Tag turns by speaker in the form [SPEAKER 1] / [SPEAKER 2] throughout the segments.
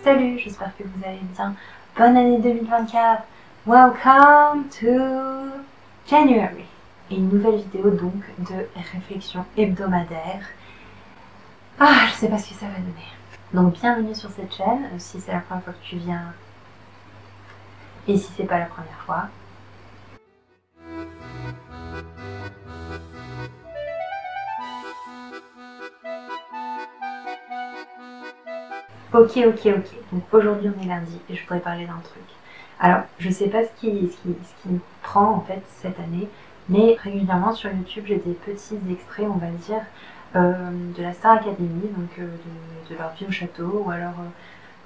[SPEAKER 1] Salut, j'espère que vous allez bien. Bonne année 2024. Welcome to January. Et une nouvelle vidéo donc de réflexion hebdomadaire. Je sais pas ce que ça va donner. Donc bienvenue sur cette chaîne, si c'est la première fois que tu viens et si c'est pas la première fois. Ok. Donc aujourd'hui on est lundi et je voudrais parler d'un truc. Alors, je sais pas ce qui me prend en fait cette année, mais régulièrement sur YouTube j'ai des petits extraits, on va dire, de la Star Academy, donc de leur vie au château, ou alors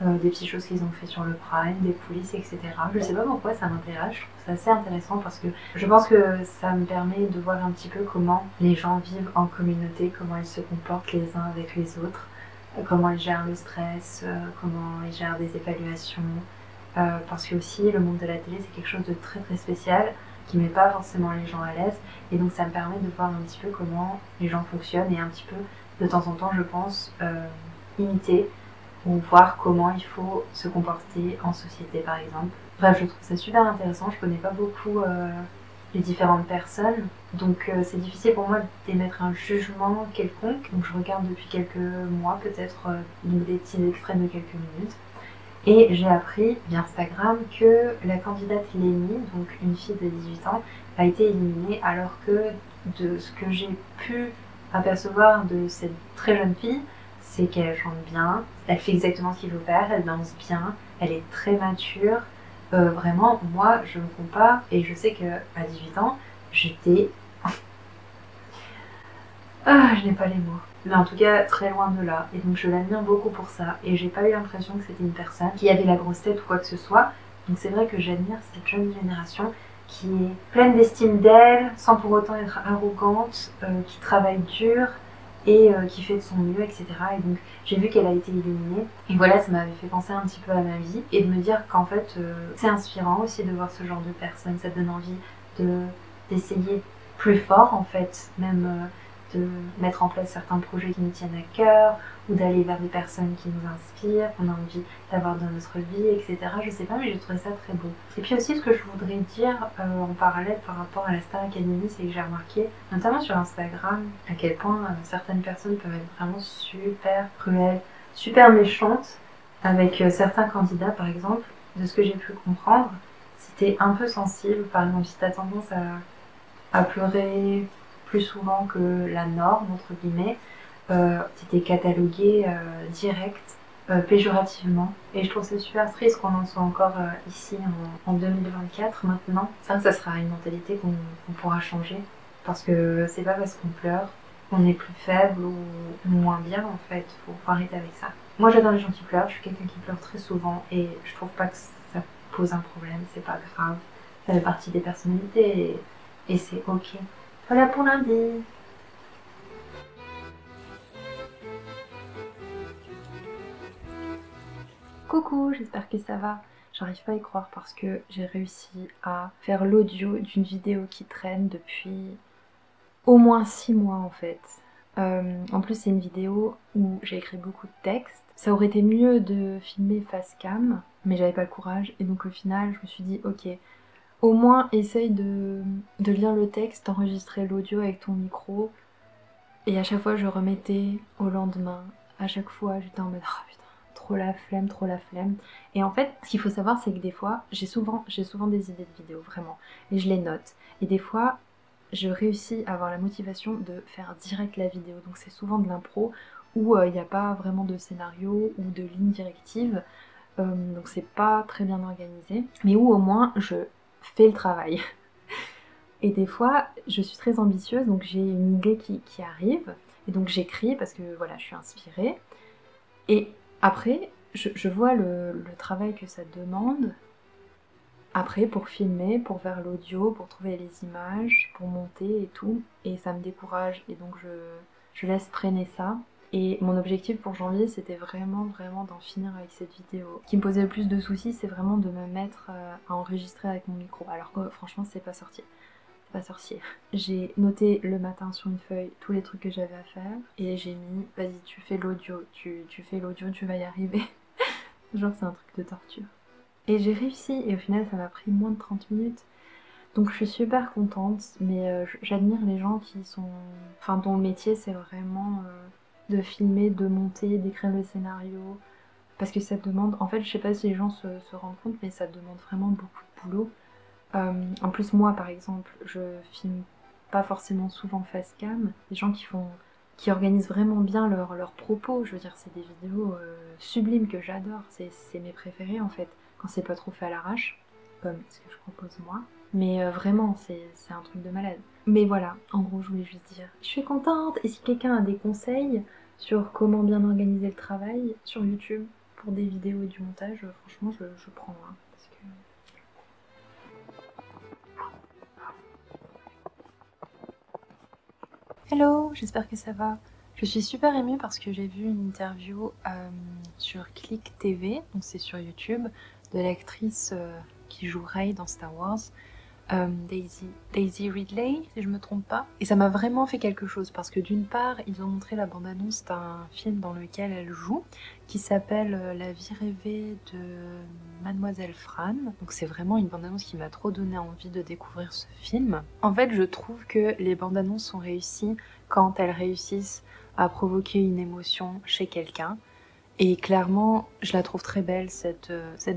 [SPEAKER 1] des petites choses qu'ils ont fait sur le Prime, des coulisses, etc. Je sais pas pourquoi ça m'intéresse, je trouve ça assez intéressant parce que je pense que ça me permet de voir un petit peu comment les gens vivent en communauté, comment ils se comportent les uns avec les autres, comment ils gèrent le stress, comment ils gèrent des évaluations, parce que aussi le monde de la télé c'est quelque chose de très très spécial qui met pas forcément les gens à l'aise, et donc ça me permet de voir un petit peu comment les gens fonctionnent et un petit peu de temps en temps je pense imiter ou voir comment il faut se comporter en société par exemple. Bref, je trouve ça super intéressant, je connais pas beaucoup les différentes personnes, donc c'est difficile pour moi d'émettre un jugement quelconque. Donc je regarde depuis quelques mois peut-être des petits extraits de quelques minutes. Et j'ai appris via Instagram que la candidate Lénie, donc une fille de 18 ans, a été éliminée, alors que de ce que j'ai pu apercevoir de cette très jeune fille, c'est qu'elle chante bien, elle fait exactement ce qu'il faut faire, elle danse bien, elle est très mature. Vraiment, moi je me compare et je sais qu'à 18 ans, j'étais... je n'ai pas les mots. Mais en tout cas, très loin de là. Et donc je l'admire beaucoup pour ça. Et j'ai pas eu l'impression que c'était une personne qui avait la grosse tête ou quoi que ce soit. Donc c'est vrai que j'admire cette jeune génération qui est pleine d'estime d'elle, sans pour autant être arrogante, qui travaille dur et qui fait de son mieux, etc. Et donc j'ai vu qu'elle a été illuminée. Et voilà, ça m'avait fait penser un petit peu à ma vie. Et de me dire qu'en fait, c'est inspirant aussi de voir ce genre de personnes. Ça donne envie d'essayer plus fort, en fait, même... de mettre en place certains projets qui nous tiennent à cœur, ou d'aller vers des personnes qui nous inspirent, qu'on a envie d'avoir dans notre vie, etc. Je sais pas, mais j'ai trouvé ça très beau. Et puis aussi, ce que je voudrais dire en parallèle par rapport à la Star Academy, c'est que j'ai remarqué, notamment sur Instagram, à quel point certaines personnes peuvent être vraiment super cruelles, super méchantes, avec certains candidats par exemple. De ce que j'ai pu comprendre, c'était un peu sensible. Par exemple, si tu as tendance à pleurer plus souvent que la norme, entre guillemets, c'était catalogué direct, péjorativement. Et je trouve ça super triste qu'on en soit encore ici en 2024 maintenant. Ça sera une mentalité qu'on pourra changer. Parce que c'est pas parce qu'on pleure qu'on est plus faible ou moins bien en fait. Faut arrêter avec ça. Moi j'adore les gens qui pleurent, je suis quelqu'un qui pleure très souvent et je trouve pas que ça pose un problème, c'est pas grave. Ça fait partie des personnalités et c'est ok. Voilà pour lundi. Coucou, j'espère que ça va. J'arrive pas à y croire parce que j'ai réussi à faire l'audio d'une vidéo qui traîne depuis au moins 6 mois en fait. En plus c'est une vidéo où j'ai écrit beaucoup de textes. Ça aurait été mieux de filmer face cam, mais j'avais pas le courage et donc au final je me suis dit ok, au moins essaye de lire le texte, d'enregistrer l'audio avec ton micro. Et à chaque fois je remettais au lendemain. À chaque fois j'étais en mode oh putain, trop la flemme, trop la flemme. Et en fait ce qu'il faut savoir c'est que des fois j'ai souvent des idées de vidéos vraiment. Et je les note. Et des fois je réussis à avoir la motivation de faire direct la vidéo. Donc c'est souvent de l'impro où il n'y a pas vraiment de scénario ou de ligne directive. Donc c'est pas très bien organisé. Mais où au moins je fais le travail. Et des fois, je suis très ambitieuse, donc j'ai une idée qui arrive, et donc j'écris parce que voilà, je suis inspirée. Et après, je vois le travail que ça demande, après pour filmer, pour faire l'audio, pour trouver les images, pour monter et tout, et ça me décourage, et donc je laisse traîner ça. Et mon objectif pour janvier, c'était vraiment d'en finir avec cette vidéo. Ce qui me posait le plus de soucis, c'est vraiment de me mettre à enregistrer avec mon micro, alors que franchement, c'est pas sorti. Pas sorcier. J'ai noté le matin sur une feuille tous les trucs que j'avais à faire et j'ai mis vas-y tu fais l'audio, tu fais l'audio, tu vas y arriver. Genre c'est un truc de torture. Et j'ai réussi et au final ça m'a pris moins de 30 minutes. Donc je suis super contente, mais j'admire les gens qui sont... Enfin dont le métier c'est vraiment de filmer, de monter, d'écrire le scénario. Parce que ça demande... En fait je sais pas si les gens se rendent compte, mais ça demande vraiment beaucoup de boulot. En plus moi par exemple, je filme pas forcément souvent face cam. Les gens qui organisent vraiment bien leurs propos, je veux dire c'est des vidéos sublimes que j'adore, c'est mes préférés en fait, quand c'est pas trop fait à l'arrache, comme ce que je propose moi. Mais vraiment c'est un truc de malade. Mais voilà, en gros je voulais juste dire, je suis contente, et si quelqu'un a des conseils sur comment bien organiser le travail sur YouTube pour des vidéos et du montage, franchement je prends, hein, parce que... Hello, j'espère que ça va. Je suis super émue parce que j'ai vu une interview sur Click TV, donc c'est sur YouTube, de l'actrice qui joue Rey dans Star Wars, Daisy Ridley, si je me trompe pas. Et ça m'a vraiment fait quelque chose parce que d'une part, ils ont montré la bande-annonce d'un film dans lequel elle joue, qui s'appelle La vie rêvée de Mademoiselle Fran. Donc c'est vraiment une bande-annonce qui m'a trop donné envie de découvrir ce film. En fait, je trouve que les bandes-annonces sont réussies quand elles réussissent à provoquer une émotion chez quelqu'un. Et clairement, je la trouve très belle, cette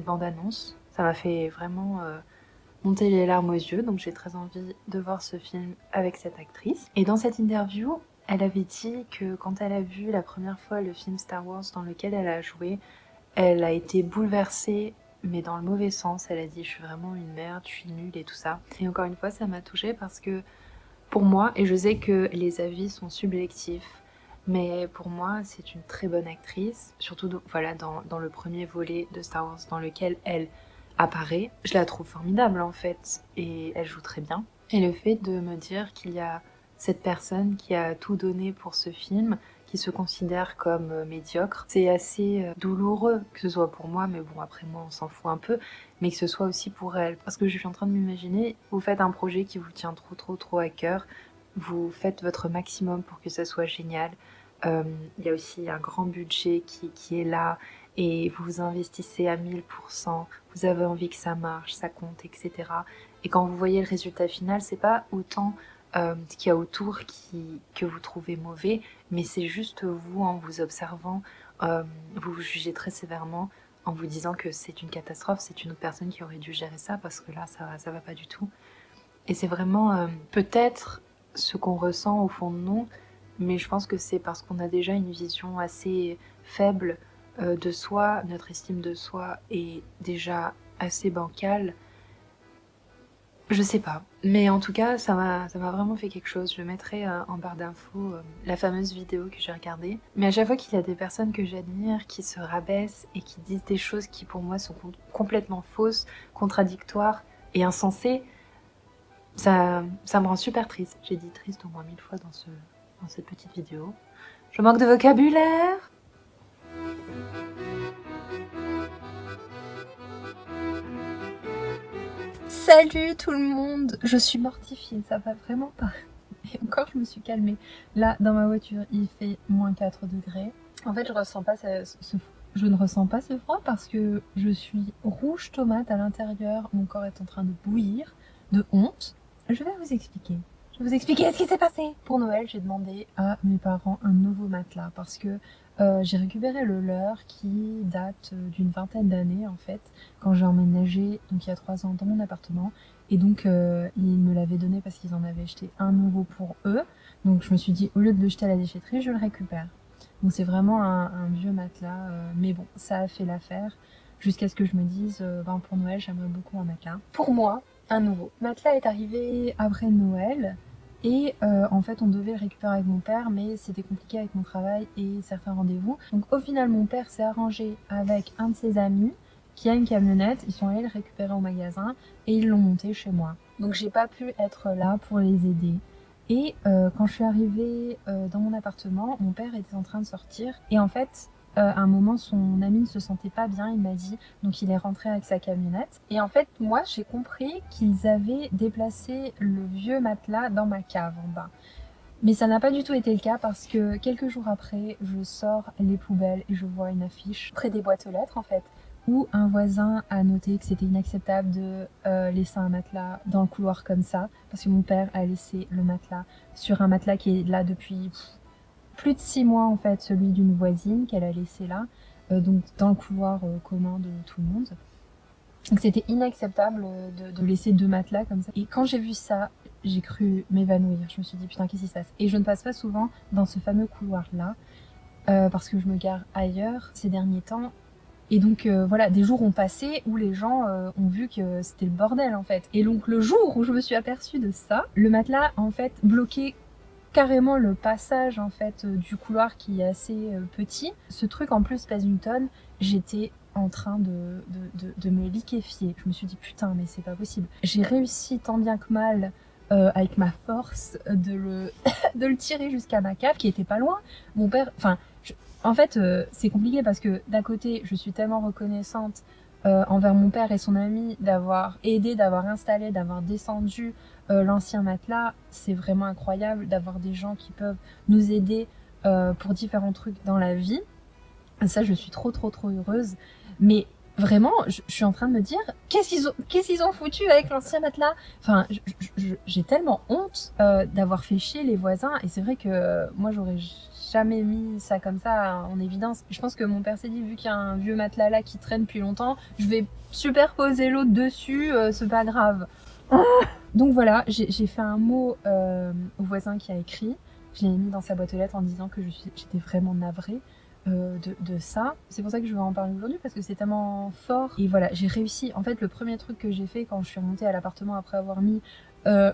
[SPEAKER 1] bande-annonce. Ça m'a fait vraiment... monter les larmes aux yeux, donc j'ai très envie de voir ce film avec cette actrice. Et dans cette interview, elle avait dit que quand elle a vu la première fois le film Star Wars dans lequel elle a joué, elle a été bouleversée, mais dans le mauvais sens. Elle a dit « je suis vraiment une merde, je suis nulle » et tout ça. Et encore une fois, ça m'a touchée parce que pour moi, et je sais que les avis sont subjectifs, mais pour moi, c'est une très bonne actrice, surtout voilà, dans le premier volet de Star Wars dans lequel elle apparaît. Je la trouve formidable en fait, et elle joue très bien. Et le fait de me dire qu'il y a cette personne qui a tout donné pour ce film, qui se considère comme médiocre, c'est assez douloureux, que ce soit pour moi, mais bon après moi on s'en fout un peu, mais que ce soit aussi pour elle. Parce que je suis en train de m'imaginer, vous faites un projet qui vous tient trop à cœur, vous faites votre maximum pour que ça soit génial. Il y a aussi un grand budget qui est là, et vous vous investissez à 1000%, vous avez envie que ça marche, ça compte, etc. Et quand vous voyez le résultat final, c'est pas autant ce qu'il y a autour que vous trouvez mauvais, mais c'est juste vous, en vous observant, vous vous jugez très sévèrement en vous disant que c'est une catastrophe, c'est une autre personne qui aurait dû gérer ça, parce que là, ça va pas du tout. Et c'est vraiment peut-être ce qu'on ressent au fond de nous, mais je pense que c'est parce qu'on a déjà une vision assez faible de soi, notre estime de soi est déjà assez bancale. Je sais pas, mais en tout cas ça m'a vraiment fait quelque chose. Je mettrai en barre d'infos la fameuse vidéo que j'ai regardée. Mais à chaque fois qu'il y a des personnes que j'admire qui se rabaissent et qui disent des choses qui pour moi sont complètement fausses, contradictoires et insensées, ça me rend super triste. J'ai dit triste au moins 1000 fois dans cette petite vidéo. Je manque de vocabulaire. Salut tout le monde, je suis mortifiée, ça va vraiment pas. Et encore je me suis calmée. Là dans ma voiture il fait moins 4 degrés. En fait je ne ressens pas ce froid parce que je suis rouge tomate à l'intérieur, mon corps est en train de bouillir de honte. Je vais vous expliquer. Je vais vous expliquer ce qui s'est passé. Pour Noël j'ai demandé à mes parents un nouveau matelas parce que j'ai récupéré le leur qui date d'une vingtaine d'années en fait, quand j'ai emménagé donc il y a 3 ans dans mon appartement, et donc ils me l'avaient donné parce qu'ils en avaient acheté un nouveau pour eux, donc je me suis dit au lieu de le jeter à la déchetterie je le récupère. Donc c'est vraiment un vieux matelas, mais bon ça a fait l'affaire jusqu'à ce que je me dise ben pour Noël j'aimerais beaucoup un matelas. Pour moi un nouveau matelas est arrivé après Noël. Et en fait on devait le récupérer avec mon père, mais c'était compliqué avec mon travail et certains rendez-vous. Donc au final mon père s'est arrangé avec un de ses amis qui a une camionnette, ils sont allés le récupérer au magasin et ils l'ont monté chez moi. Donc j'ai pas pu être là pour les aider. Et quand je suis arrivée dans mon appartement, mon père était en train de sortir et en fait à un moment son ami ne se sentait pas bien, il m'a dit, donc il est rentré avec sa camionnette. Et en fait moi j'ai compris qu'ils avaient déplacé le vieux matelas dans ma cave en bas. Mais ça n'a pas du tout été le cas parce que quelques jours après je sors les poubelles et je vois une affiche près des boîtes aux lettres en fait
[SPEAKER 2] où un voisin a noté que c'était inacceptable de laisser un matelas dans le couloir comme ça, parce que mon père a laissé le matelas sur un matelas qui est là depuis plus de 6 mois en fait, celui d'une voisine qu'elle a laissé là, donc dans le couloir commun de tout le monde. Donc c'était inacceptable de laisser 2 matelas comme ça. Et quand j'ai vu ça, j'ai cru m'évanouir. Je me suis dit putain, qu'est-ce qui se passe? Et je ne passe pas souvent dans ce fameux couloir là, parce que je me gare ailleurs ces derniers temps. Et donc voilà, des jours ont passé où les gens ont vu que c'était le bordel en fait. Et donc le jour où je me suis aperçue de ça, le matelas en fait bloquait carrément le passage en fait du couloir qui est assez petit. Ce truc en plus pèse une tonne. J'étais en train de me liquéfier. Je me suis dit putain mais c'est pas possible. J'ai réussi tant bien que mal avec ma force de le tirer jusqu'à ma cave qui était pas loin. Mon père, enfin en fait c'est compliqué parce que d'un côté je suis tellement reconnaissante envers mon père et son ami d'avoir aidé, d'avoir installé, d'avoir descendu l'ancien matelas. C'est vraiment incroyable d'avoir des gens qui peuvent nous aider pour différents trucs dans la vie. Ça, je suis trop heureuse. Mais vraiment, je suis en train de me dire, qu'est-ce qu'ils ont foutu avec l'ancien matelas? Enfin, j'ai tellement honte d'avoir fait chier les voisins. Et c'est vrai que moi, j'aurais jamais mis ça comme ça en évidence. Je pense que mon père s'est dit, vu qu'il y a un vieux matelas là qui traîne depuis longtemps, je vais superposer l'autre dessus, c'est pas grave. Donc voilà, j'ai fait un mot au voisin qui a écrit. Je l'ai mis dans sa boîte aux lettres en disant que j'étais vraiment navrée de ça. C'est pour ça que je vais en parler aujourd'hui parce que c'est tellement fort. Et voilà, j'ai réussi. En fait, le premier truc que j'ai fait quand je suis remontée à l'appartement après avoir mis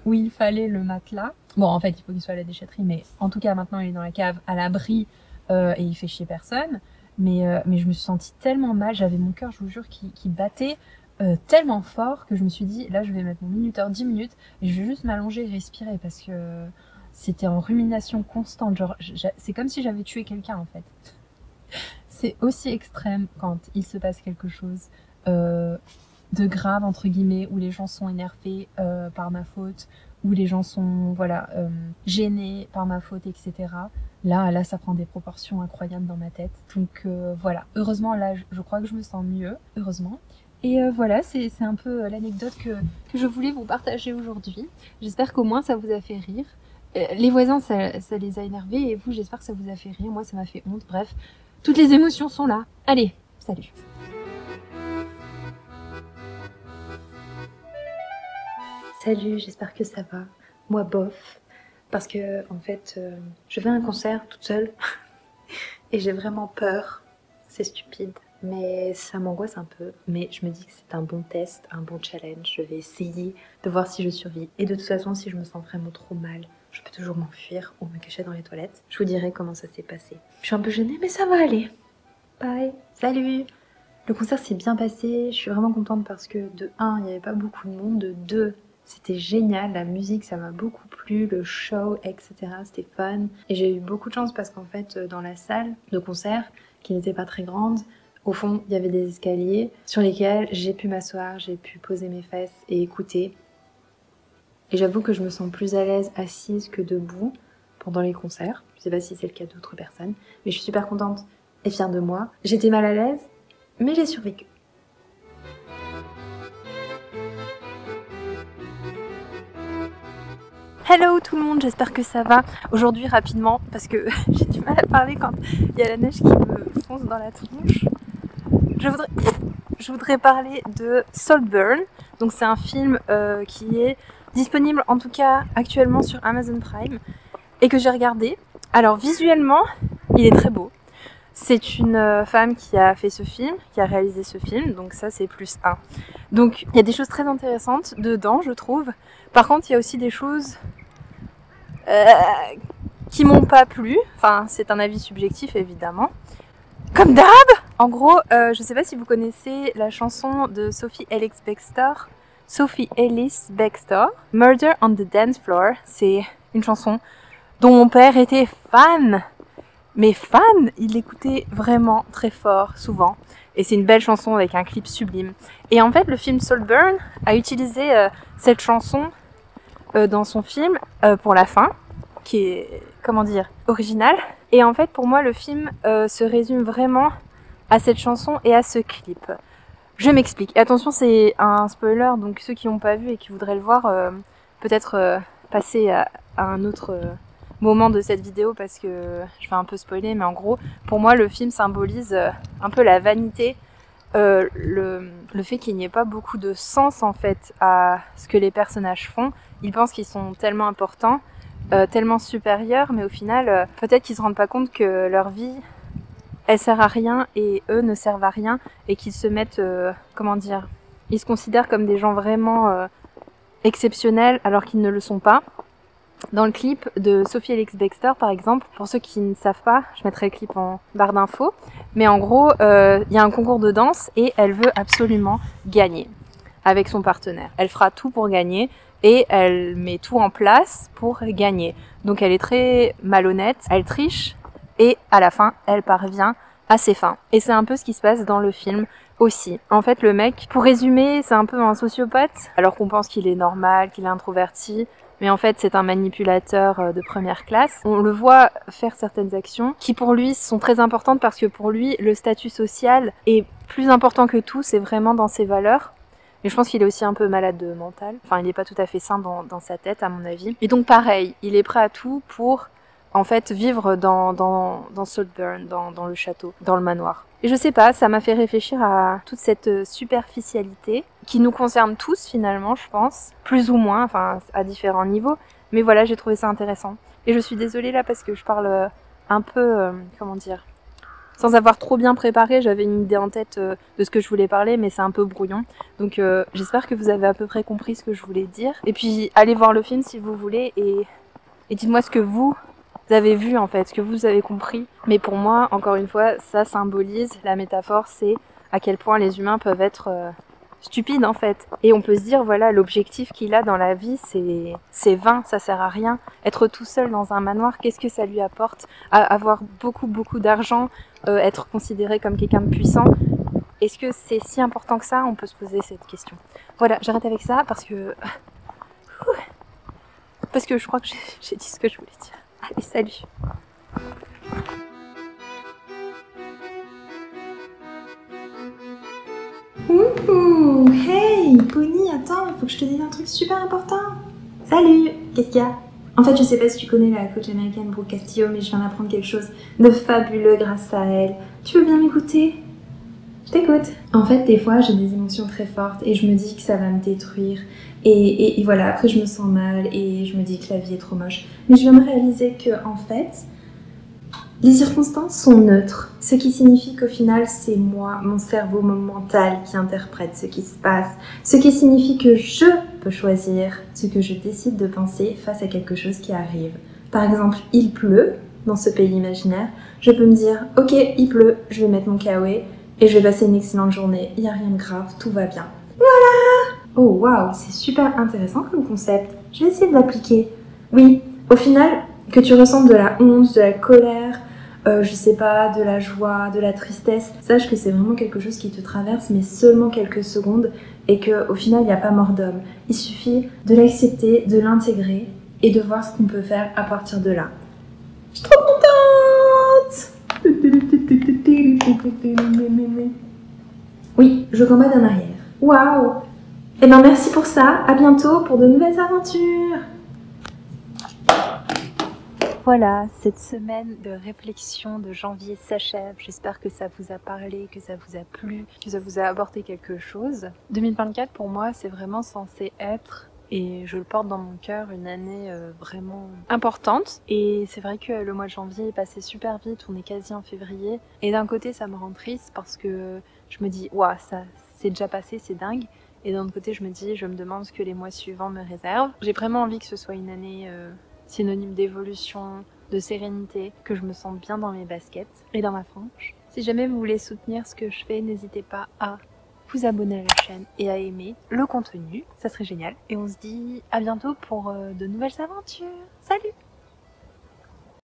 [SPEAKER 2] où il fallait le matelas. Bon, en fait, il faut qu'il soit à la déchetterie, mais en tout cas, maintenant, il est dans la cave à l'abri et il fait chier personne. Mais je me suis sentie tellement mal. J'avais mon cœur, je vous jure, qui battait tellement fort que je me suis dit, là, je vais mettre mon minuteur 10 minutes et je vais juste m'allonger et respirer parce que c'était en rumination constante. Genre, c'est comme si j'avais tué quelqu'un, en fait. C'est aussi extrême quand il se passe quelque chose de grave, entre guillemets, où les gens sont énervés par ma faute, où les gens sont voilà gênés par ma faute, etc. Là, ça prend des proportions incroyables dans ma tête. Donc voilà, heureusement, là, je crois que je me sens mieux, heureusement. Et voilà, c'est un peu l'anecdote que je voulais vous partager aujourd'hui. J'espère qu'au moins ça vous a fait rire. Les voisins, ça les a énervés, et vous, j'espère que ça vous a fait rire. Moi, ça m'a fait honte. Bref, toutes les émotions sont là. Allez, salut!
[SPEAKER 1] Salut, j'espère que ça va. Moi, bof. Parce que, en fait, je vais à un concert toute seule. Et j'ai vraiment peur. C'est stupide. Mais ça m'angoisse un peu. Mais je me dis que c'est un bon test, un bon challenge. Je vais essayer de voir si je survis. Et de toute façon, si je me sens vraiment trop mal, je peux toujours m'enfuir ou me cacher dans les toilettes. Je vous dirai comment ça s'est passé. Je suis un peu gênée, mais ça va aller. Bye. Salut. Le concert s'est bien passé. Je suis vraiment contente parce que de 1, il n'y avait pas beaucoup de monde. De 2, c'était génial. La musique, ça m'a beaucoup plu. Le show, etc. C'était fun. Et j'ai eu beaucoup de chance parce qu'en fait, dans la salle de concert, qui n'était pas très grande, au fond, il y avait des escaliers sur lesquels j'ai pu m'asseoir, j'ai pu poser mes fesses et écouter. Et j'avoue que je me sens plus à l'aise assise que debout pendant les concerts. Je sais pas si c'est le cas d'autres personnes, mais je suis super contente et fière de moi. J'étais mal à l'aise, mais j'ai survécu.
[SPEAKER 2] Hello tout le monde, j'espère que ça va. Aujourd'hui rapidement, parce que j'ai du mal à parler quand il y a la neige qui me fonce dans la tronche. Je voudrais parler de Saltburn. Donc c'est un film qui est disponible en tout cas actuellement sur Amazon Prime et que j'ai regardé. Alors visuellement, il est très beau. C'est une femme qui a fait ce film, qui a réalisé ce film, donc ça c'est +1. Donc il y a des choses très intéressantes dedans, je trouve. Par contre, il y a aussi des choses qui m'ont pas plu. Enfin, c'est un avis subjectif évidemment. Comme d'hab! En gros, je sais pas si vous connaissez la chanson de Sophie Ellis Bextor, Murder on the Dance Floor. C'est une chanson dont mon père était fan. Mais fan, il l'écoutait vraiment très fort, souvent. Et c'est une belle chanson avec un clip sublime. Et en fait, le film Saltburn a utilisé cette chanson dans son film pour la fin, qui est, comment dire, originale. Et en fait, pour moi, le film se résume vraiment à cette chanson et à ce clip. Je m'explique. Attention, c'est un spoiler, donc ceux qui n'ont pas vu et qui voudraient le voir, peut-être passer à un autre moment de cette vidéo parce que je vais un peu spoiler, mais en gros, pour moi, le film symbolise un peu la vanité, le fait qu'il n'y ait pas beaucoup de sens en fait à ce que les personnages font. Ils pensent qu'ils sont tellement importants, tellement supérieurs, mais au final, peut-être qu'ils se rendent pas compte que leur vie elle sert à rien et eux ne servent à rien et qu'ils se mettent, comment dire, ils se considèrent comme des gens vraiment exceptionnels alors qu'ils ne le sont pas. Dans le clip de Sophie Elix Bextor par exemple, pour ceux qui ne savent pas, je mettrai le clip en barre d'infos, mais en gros, il y a un concours de danse et elle veut absolument gagner avec son partenaire. Elle fera tout pour gagner et elle met tout en place pour gagner. Donc elle est très malhonnête, elle triche, et à la fin, elle parvient à ses fins. Et c'est un peu ce qui se passe dans le film aussi. En fait, le mec, pour résumer, c'est un peu un sociopathe, alors qu'on pense qu'il est normal, qu'il est introverti, mais en fait, c'est un manipulateur de première classe. On le voit faire certaines actions qui, pour lui, sont très importantes parce que pour lui, le statut social est plus important que tout, c'est vraiment dans ses valeurs. Mais je pense qu'il est aussi un peu malade mental. Enfin, il n'est pas tout à fait sain dans sa tête, à mon avis. Et donc, pareil, il est prêt à tout pour en fait vivre dans Saltburn, dans le château, dans le manoir. Et je sais pas, ça m'a fait réfléchir à toute cette superficialité qui nous concerne tous finalement, je pense, plus ou moins, enfin à différents niveaux, mais voilà, j'ai trouvé ça intéressant. Et je suis désolée là parce que je parle un peu, comment dire, sans avoir trop bien préparé, j'avais une idée en tête de ce que je voulais parler, mais c'est un peu brouillon. Donc j'espère que vous avez à peu près compris ce que je voulais dire. Et puis allez voir le film si vous voulez et dites-moi ce que vous avez vu en fait, ce que vous avez compris. Mais pour moi, encore une fois, ça symbolise, la métaphore, c'est à quel point les humains peuvent être stupides en fait. Et on peut se dire, voilà, l'objectif qu'il a dans la vie, c'est vain, ça sert à rien. Être tout seul dans un manoir, qu'est-ce que ça lui apporte? Avoir beaucoup d'argent, être considéré comme quelqu'un de puissant, est-ce que c'est si important que ça? On peut se poser cette question. Voilà, j'arrête avec ça parce que je crois que j'ai dit ce que je voulais dire. Allez, salut!
[SPEAKER 1] Ouh, hey, Pony, attends, il faut que je te dise un truc super important. Salut, qu'est-ce qu'il y a? En fait, je sais pas si tu connais la coach américaine Brooke Castillo, mais je viens d'apprendre quelque chose de fabuleux grâce à elle. Tu veux bien m'écouter? Je t'écoute. En fait, des fois, j'ai des émotions très fortes et je me dis que ça va me détruire. Et voilà, après je me sens mal et je me dis que la vie est trop moche. Mais je viens de réaliser que, en fait, les circonstances sont neutres. Ce qui signifie qu'au final, c'est moi, mon cerveau, mon mental qui interprète ce qui se passe. Ce qui signifie que je peux choisir ce que je décide de penser face à quelque chose qui arrive. Par exemple, il pleut dans ce pays imaginaire. Je peux me dire, ok, il pleut, je vais mettre mon kawaii et je vais passer une excellente journée. Il n'y a rien de grave, tout va bien. Voilà! Oh waouh, c'est super intéressant comme concept. Je vais essayer de l'appliquer. Oui, au final, que tu ressentes de la honte, de la colère, je sais pas, de la joie, de la tristesse, sache que c'est vraiment quelque chose qui te traverse, mais seulement quelques secondes, et qu'au final, il n'y a pas mort d'homme. Il suffit de l'accepter, de l'intégrer, et de voir ce qu'on peut faire à partir de là. Je suis trop contente! Oui, je combats en arrière. Waouh! Eh ben merci pour ça, à bientôt pour de nouvelles aventures.
[SPEAKER 2] Voilà, cette semaine de réflexion de janvier s'achève. J'espère que ça vous a parlé, que ça vous a plu, que ça vous a apporté quelque chose. 2024 pour moi c'est vraiment censé être, et je le porte dans mon cœur, une année vraiment importante. Et c'est vrai que le mois de janvier est passé super vite, on est quasi en février. Et d'un côté ça me rend triste parce que je me dis waouh, ça c'est déjà passé, c'est dingue. Et d'un autre côté, je me demande ce que les mois suivants me réservent. J'ai vraiment envie que ce soit une année synonyme d'évolution, de sérénité, que je me sente bien dans mes baskets et dans ma frange. Si jamais vous voulez soutenir ce que je fais, n'hésitez pas à vous abonner à la chaîne et à aimer le contenu, ça serait génial. Et on se dit à bientôt pour de nouvelles aventures. Salut!